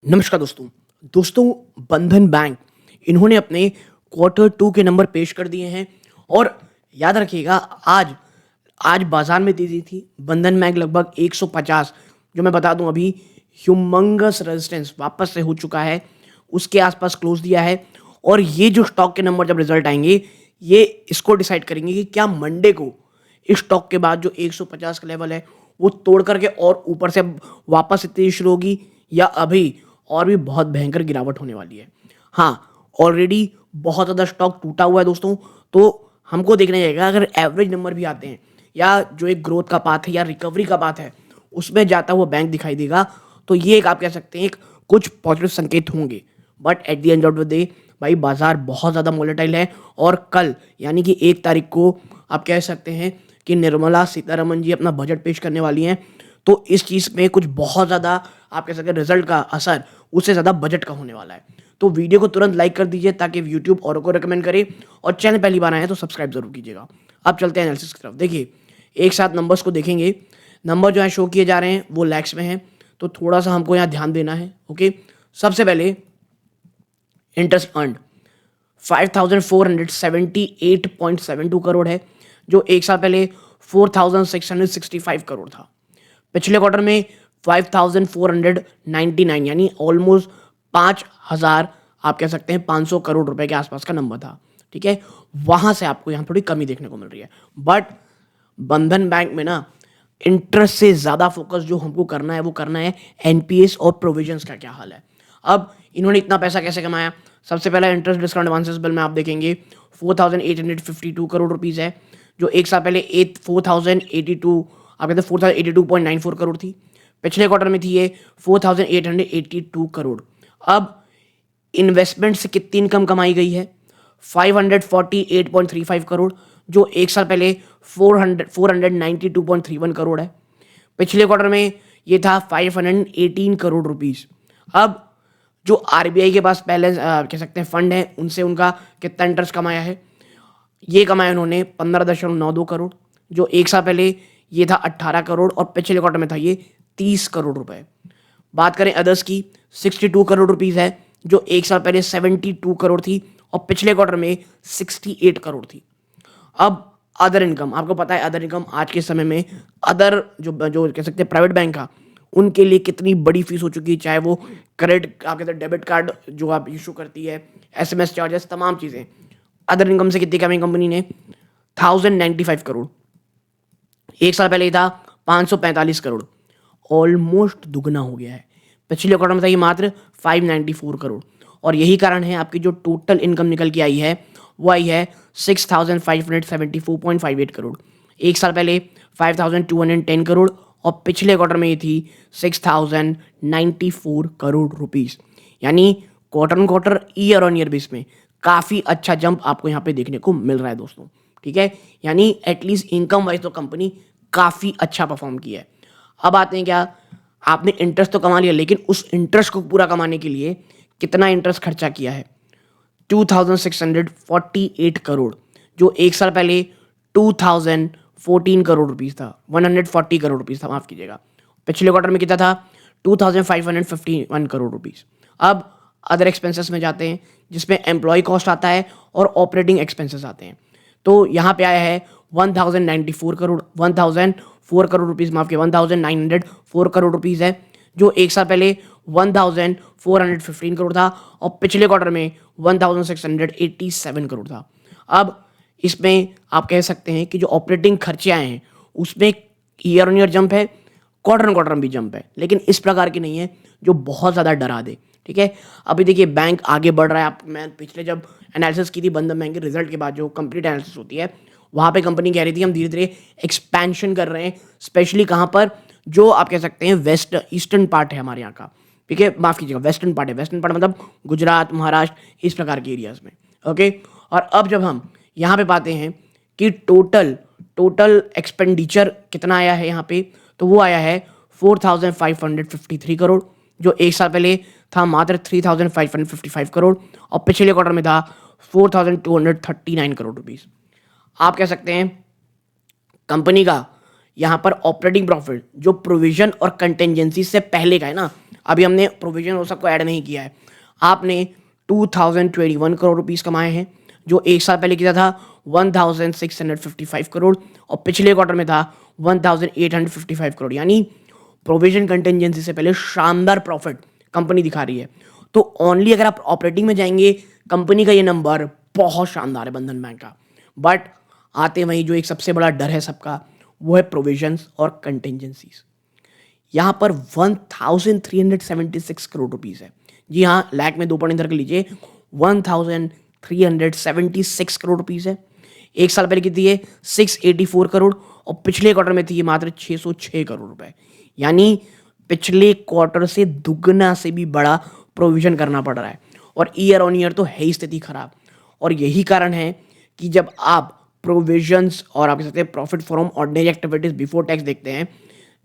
नमस्कार दोस्तों। दोस्तों, बंधन बैंक इन्होंने अपने क्वार्टर 2 के नंबर पेश कर दिए हैं और याद रखिएगा आज आज बाजार में तेजी थी। बंधन बैंक लगभग 150 जो मैं बता दूं अभी ह्यूमंगस रेजिस्टेंस वापस से हो चुका है, उसके आसपास क्लोज दिया है। और ये जो स्टॉक के नंबर जब रिजल्ट आएंगे ये इसको डिसाइड करेंगे कि क्या मंडे को इस स्टॉक के बाद जो 150 का लेवल है वो तोड़ करके और ऊपर से वापस से तेजी शुरू होगी या अभी और भी बहुत भयंकर गिरावट होने वाली है। हाँ, ऑलरेडी बहुत ज़्यादा स्टॉक टूटा हुआ है दोस्तों, तो हमको देखना चाहिए अगर एवरेज नंबर भी आते हैं या जो एक ग्रोथ का पाथ है या रिकवरी का पाथ है उसमें जाता हुआ बैंक दिखाई देगा, तो ये एक आप कह सकते हैं एक कुछ पॉजिटिव संकेत होंगे। But at the end of the day भाई बाजार बहुत ज़्यादा वोलेटाइल है और कल यानी कि 1 तारीख को आप कह सकते हैं कि निर्मला सीतारमन जी अपना बजट पेश करने वाली हैं। तो इस चीज़ में कुछ बहुत ज़्यादा आप कह सकते हैं रिजल्ट का असर उससे ज़्यादा बजट का होने वाला है। तो वीडियो को तुरंत लाइक कर दीजिए ताकि यूट्यूब औरों को रिकमेंड करे और चैनल पहली बार आए हैं तो सब्सक्राइब जरूर कीजिएगा। अब चलते हैं एनालिसिस की तरफ। देखिए, एक साथ नंबर्स को देखेंगे। नंबर जो है शो किए जा रहे हैं वो लैक्स में हैं, तो थोड़ा सा हमको यहाँ ध्यान देना है। ओके, सबसे पहले इंटरेस्ट अर्न 5478.72 करोड़ है, जो एक साल पहले 4665 करोड़ था। पिछले क्वार्टर में 5499 यानी ऑलमोस्ट 5000 आप कह सकते हैं 500 करोड़ रुपए के आसपास का नंबर था। ठीक है, वहां से आपको यहाँ थोड़ी कमी देखने को मिल रही है। बट बंधन बैंक में ना इंटरेस्ट से ज़्यादा फोकस जो हमको करना है वो करना है एनपीएस और प्रोविजंस का क्या हाल है। अब इन्होंने इतना पैसा कैसे कमाया? सबसे पहला इंटरेस्ट डिस्काउंट एडवांसेस बिल में आप देखेंगे 4852 करोड़ रुपीज़ है, जो एक साल पहले 4082 आप कहते हैं 4082.94 करोड़ थी। पिछले क्वार्टर में थी ये 4882 करोड़। अब इन्वेस्टमेंट से कितनी इनकम कमाई गई है? 548.35 करोड़, जो एक साल पहले 492.31 करोड़ है। पिछले क्वार्टर में ये था 518 करोड़ रुपीस। अब जो आरबीआई के पास बैलेंस कह सकते हैं फंड है, उनसे उनका कितना इंटरेस्ट कमाया है? ये कमाया उन्होंने 15.92 करोड़, जो एक साल पहले ये था 18 करोड़ और पिछले क्वार्टर में था ये 30 करोड़ रुपए। बात करें अदर्स की, 62 करोड़ रुपीस है, जो एक साल पहले 72 करोड़ थी और पिछले क्वार्टर में 68 करोड़ थी। अब अदर इनकम, आपको पता है अदर इनकम आज के समय में अदर जो जो कह सकते हैं प्राइवेट बैंक का उनके लिए कितनी बड़ी फीस हो चुकी है, चाहे वो क्रेडिट आप कहते हैं डेबिट कार्ड जो आप इशू करती है, एसएमएस चार्जेस, तमाम चीज़ें। अदर इनकम से कितनी कमाई कंपनी ने? 1095 करोड़। एक साल पहले ही था 545 करोड़, ऑलमोस्ट दुगना हो गया है। पिछले क्वार्टर में था ये मात्र 594 करोड़। और यही कारण है आपकी जो टोटल इनकम निकल के आई है वो आई है 6574.58 करोड़। एक साल पहले 5210 करोड़ और पिछले क्वार्टर में ये थी 6094 करोड़ रुपीस। यानी quarter on quarter, year on year base में काफ़ी अच्छा जंप आपको यहाँ पे देखने को मिल रहा है दोस्तों। ठीक है, यानी एटलीस्ट इनकम वाइज तो कंपनी काफ़ी अच्छा परफॉर्म किया है। अब आते हैं क्या, आपने इंटरेस्ट तो कमा लिया, लेकिन उस इंटरेस्ट को पूरा कमाने के लिए कितना इंटरेस्ट खर्चा किया है? 2648 करोड़, जो एक साल पहले 2014 करोड़ रुपीस था, 140 करोड़ रुपीस था, माफ कीजिएगा। पिछले क्वार्टर में कितना था? 2551 करोड़ रुपीस। अब अदर एक्सपेंसेस में जाते हैं, जिसमें एम्प्लॉय कॉस्ट आता है और ऑपरेटिंग एक्सपेंसेस आते हैं। तो यहाँ पे आया है 1094 करोड़, 1004 करोड़ रुपीस, माफ किया 1904 करोड़ रुपीस है, जो एक साल पहले 1415 करोड़ था और पिछले क्वार्टर में 1687 करोड़ था। अब इसमें आप कह सकते हैं कि जो ऑपरेटिंग खर्चे आए हैं उसमें ईयर ऑन ईयर जंप है, क्वार्टर ऑन क्वार्टर में भी जंप है, लेकिन इस प्रकार की नहीं है जो बहुत ज़्यादा डरा दे। ठीक है, अभी देखिए बैंक आगे बढ़ रहा है। मैं पिछले जब एनालिसिस की थी बंधन बैंक के रिजल्ट के बाद, जो कंप्लीट एनालिसिस होती है, वहाँ पे कंपनी कह रही थी हम धीरे धीरे एक्सपेंशन कर रहे हैं, स्पेशली कहाँ पर, जो आप कह सकते हैं वेस्ट ईस्टर्न पार्ट है हमारे यहाँ का। ठीक है, माफ़ कीजिएगा वेस्टर्न पार्ट है, वेस्टर्न पार्ट मतलब गुजरात, महाराष्ट्र, इस प्रकार के एरियाज में। ओके, और अब जब हम यहाँ पे पाते हैं कि टोटल टोटल एक्सपेंडिचर कितना आया है यहाँ पे, तो वो आया है 4553 करोड़, जो एक साल पहले था मात्र 3555 करोड़ और पिछले क्वार्टर में था 4239 करोड़ रुपीस। आप कह सकते हैं कंपनी का यहाँ पर ऑपरेटिंग प्रॉफिट जो प्रोविजन और कंटेंजेंसी से पहले का है ना, अभी हमने प्रोविजन और सबको ऐड नहीं किया है, आपने 2021 करोड़ रुपीस कमाए हैं, जो एक साल पहले किया था 1655 करोड़ और पिछले क्वार्टर में था 1855 करोड़, यानी प्रोविजन कंटेंजेंसी से पहले शानदार प्रॉफिट कंपनी दिखा रही है। तो ओनली अगर आप ऑपरेटिंग में जाएंगे, कंपनी का ये नंबर बहुत शानदार है बंधन बैंक का। बट आते वहीं जो एक सबसे बड़ा डर है सबका, वो है प्रोविजंस और कंटेंजेंसीज। यहाँ पर 1376 करोड़ रुपीस है। जी हाँ, लाख में 2 पॉइंट इधर कर लीजिए, 1376 करोड़ रुपीस है। एक साल पहले कितनी है 684 करोड़ और पिछले क्वार्टर में थी ये मात्र 606 करोड़ रुपए, यानी पिछले क्वार्टर से दुगना से भी बड़ा प्रोविजन करना पड़ रहा है। और ईयर ऑन ईयर तो है ही स्थिति खराब, और यही कारण है कि जब आप प्रोविजंस और आप कह सकते हैं profit from ordinary activities before tax देखते हैं,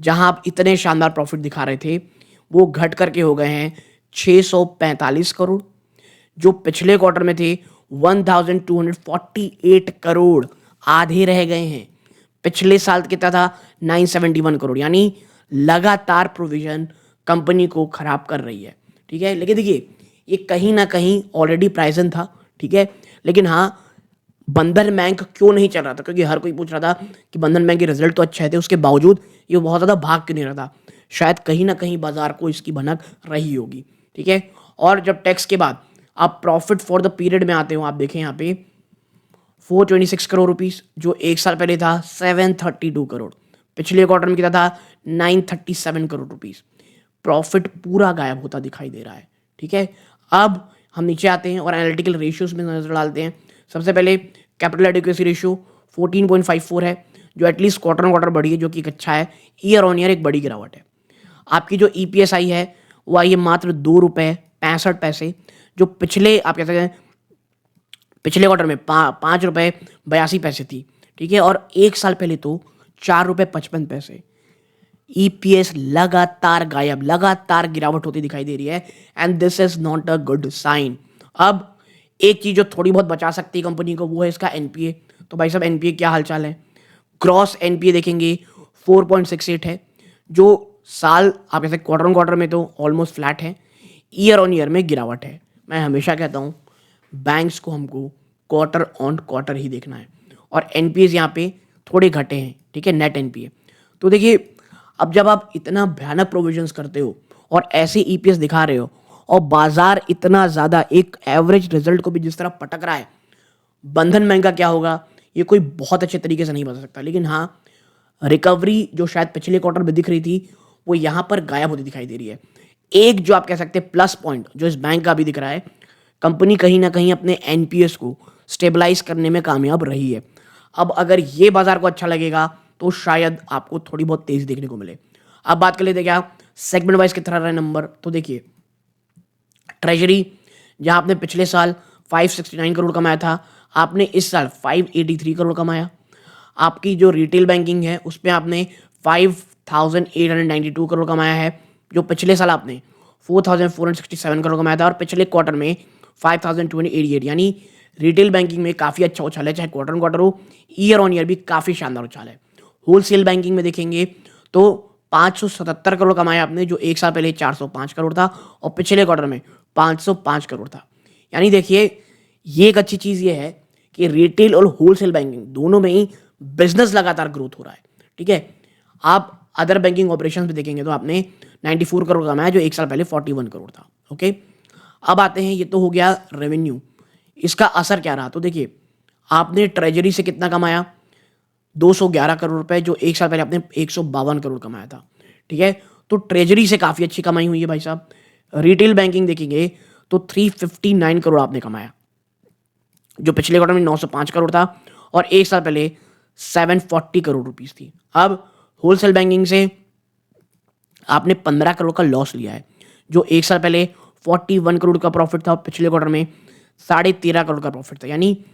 जहां आप इतने शानदार प्रॉफिट दिखा रहे थे, वो घट करके हो गए हैं 645 करोड़, जो पिछले क्वार्टर में थे 1248 करोड़, आधे रह गए हैं। पिछले साल कितना था 971 करोड़, यानी लगातार प्रोविजन कंपनी को खराब कर रही है। ठीक है, लेकिन देखिए ये कहीं ना कहीं ऑलरेडी प्राइजन था। ठीक है, लेकिन हाँ, बंधन बैंक क्यों नहीं चल रहा था, क्योंकि हर कोई पूछ रहा था कि बंधन बैंक के रिजल्ट तो अच्छे थे, उसके बावजूद ये बहुत ज़्यादा भाग क्यों नहीं रहा था। शायद कहीं ना कहीं बाजार को इसकी भनक रही होगी। ठीक है, और जब टैक्स के बाद आप प्रॉफिट फॉर द पीरियड में आते हो, आप देखें यहाँ पे 426 करोड़ रुपीस, जो एक साल पहले था 732 करोड़, पिछले क्वार्टर में कितना था 937 करोड़ रुपीस। प्रॉफिट पूरा गायब होता दिखाई दे रहा है। ठीक है, अब हम नीचे आते हैं और एनालिटिकल रेशियोज में नजर डालते हैं। सबसे पहले कैपिटल एडिक्वेसी रेशियो 14.54 है, जो एटलीस्ट क्वार्टर ऑन क्वार्टर बढ़ी है, जो कि एक अच्छा है। ईयर ऑन ईयर एक बड़ी गिरावट है। आपकी जो ईपीएस आई है वो आई है मात्र 2 रुपये 65 पैसे, जो पिछले आप कह सकते हैं पिछले क्वार्टर में 5 रुपये 82 पैसे थी। ठीक है, और एक साल पहले तो 4 रुपये 55 पैसे। ईपीएस लगातार गायब, लगातार गिरावट होती दिखाई दे रही है, and this is not a good sign. अब एक चीज जो थोड़ी बहुत बचा सकती है कंपनी को, वो है इसका एनपीए। तो भाई साहब एनपीए क्या हालचाल है? ग्रॉस एनपीए देखेंगे 4.68 है, जो साल आप कह सकते क्वार्टर ऑन क्वार्टर में तो ऑलमोस्ट फ्लैट है, ईयर ऑन ईयर में गिरावट है। मैं हमेशा कहता हूँ बैंक्स को हमको क्वार्टर ऑन क्वार्टर ही देखना है, और एनपीए यहाँ पे थोड़े घटे हैं। ठीक है, नेट एनपीए। तो देखिए अब जब आप इतना भयानक प्रोविजंस करते हो और ऐसे ईपीएस दिखा रहे हो, और बाजार इतना ज़्यादा एक एवरेज रिजल्ट को भी जिस तरह पटक रहा है, बंधन बैंक का क्या होगा ये कोई बहुत अच्छे तरीके से नहीं बता सकता। लेकिन हाँ, रिकवरी जो शायद पिछले क्वार्टर में दिख रही थी, वो यहाँ पर गायब होती दिखाई दे रही है। एक जो आप कह सकते हैं प्लस पॉइंट जो इस बैंक का भी दिख रहा है, कंपनी कहीं ना कहीं अपने एनपीएस को स्टेबलाइज करने में कामयाब रही है। अब अगर ये बाजार को अच्छा लगेगा तो शायद आपको थोड़ी बहुत तेजी देखने को मिले। अब बात कर लेते हैं क्या सेगमेंट वाइज कितना रहा है नंबर। तो देखिए ट्रेजरी, जहां आपने पिछले साल 569 करोड़ कमाया था, आपने इस साल 583 करोड़ कमाया। आपकी जो रिटेल बैंकिंग है उसमें आपने 5892 करोड़ कमाया है, जो पिछले साल आपने 4467 करोड़ कमाया था, और पिछले क्वार्टर में 5288, यानी रिटेल बैंकिंग में काफ़ी अच्छा उछाल है, चाहे क्वार्टर ऑन क्वार्टर हो, ईयर ऑन ईयर भी काफ़ी शानदार उछाल है। होलसेल बैंकिंग में देखेंगे तो 577 करोड़ कमाया आपने, जो एक साल पहले 405 करोड़ था, और पिछले क्वार्टर में 505 करोड़ था। यानी देखिए ये एक अच्छी चीज़ ये है कि रिटेल और होलसेल बैंकिंग दोनों में ही बिजनेस लगातार ग्रोथ हो रहा है। ठीक है, आप अदर बैंकिंग ऑपरेशंस में देखेंगे तो आपने 94 करोड़ कमाया, जो एक साल पहले 41 करोड़ था। ओके, अब आते हैं, ये तो हो गया रेवेन्यू, इसका असर क्या रहा। तो देखिए आपने ट्रेजरी से कितना कमाया 211 करोड़ रुपए, जो एक साल पहले आपने 152 करोड़ कमाया था। ठीक है, तो ट्रेजरी से काफ़ी अच्छी कमाई हुई है भाई साहब। रिटेल बैंकिंग देखेंगे तो 359 करोड़ आपने कमाया, जो पिछले क्वार्टर में 905 करोड़ था, और एक साल पहले 740 करोड़ रुपीस थी। अब होलसेल बैंकिंग से आपने 15 करोड़ का लॉस लिया है, जो एक साल पहले 41 करोड़ का प्रॉफिट था, और पिछले क्वार्टर में 13.5 करोड़ का प्रॉफिट था। यानी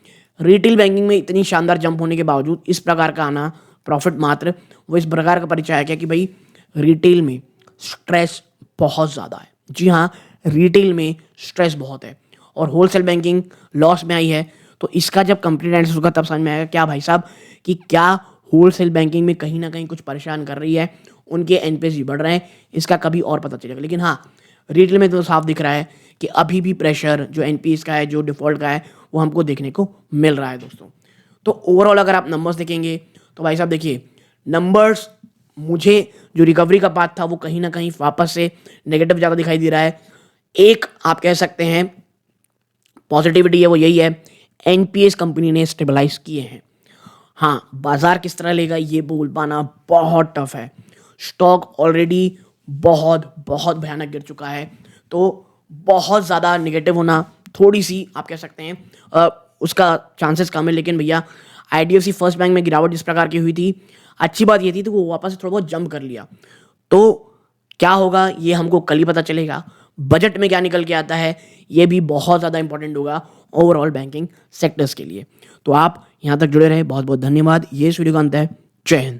रिटेल बैंकिंग में इतनी शानदार जंप होने के बावजूद इस प्रकार का आना प्रॉफिट मात्र, वो इस प्रकार का परिचय है क्या कि भाई रिटेल में स्ट्रेस बहुत ज़्यादा है। जी हाँ, रिटेल में स्ट्रेस बहुत है, और होलसेल बैंकिंग लॉस में आई है। तो इसका जब कंप्लीट एनालिसिस होगा तब समझ में आएगा क्या भाई साहब कि क्या होलसेल बैंकिंग में कहीं ना कहीं कुछ परेशान कर रही है, उनके एनपीएस भी बढ़ रहे हैं, इसका कभी और पता चलेगा। लेकिन हाँ, रिटेल में तो साफ दिख रहा है कि अभी भी प्रेशर जो एनपीएस का है, जो डिफ़ॉल्ट का है, वो हमको देखने को मिल रहा है दोस्तों। तो ओवरऑल अगर आप नंबर्स देखेंगे तो भाई साहब देखिए, नंबर्स मुझे जो रिकवरी का पाथ था वो कहीं ना कहीं वापस से नेगेटिव ज़्यादा दिखाई दे रहा है। एक आप कह सकते हैं पॉजिटिविटी है, वो यही है, एनपीएस कंपनी ने स्टेबलाइज किए हैं। हाँ, बाजार किस तरह लेगा ये बोल पाना बहुत टफ है। स्टॉक ऑलरेडी बहुत बहुत भयानक गिर चुका है, तो बहुत ज़्यादा निगेटिव होना थोड़ी सी आप कह सकते हैं उसका चांसेस कम है। लेकिन भैया, आईडीएफसी फर्स्ट बैंक में गिरावट जिस प्रकार की हुई थी, अच्छी बात ये थी तो वो वापस से थोड़ा बहुत जंप कर लिया। तो क्या होगा ये हमको कल ही पता चलेगा। बजट में क्या निकल के आता है ये भी बहुत ज़्यादा इंपॉर्टेंट होगा ओवरऑल बैंकिंग सेक्टर्स के लिए। तो आप यहाँ तक जुड़े रहे, बहुत बहुत धन्यवाद। ये सूर्यकांत है। जय हिंद।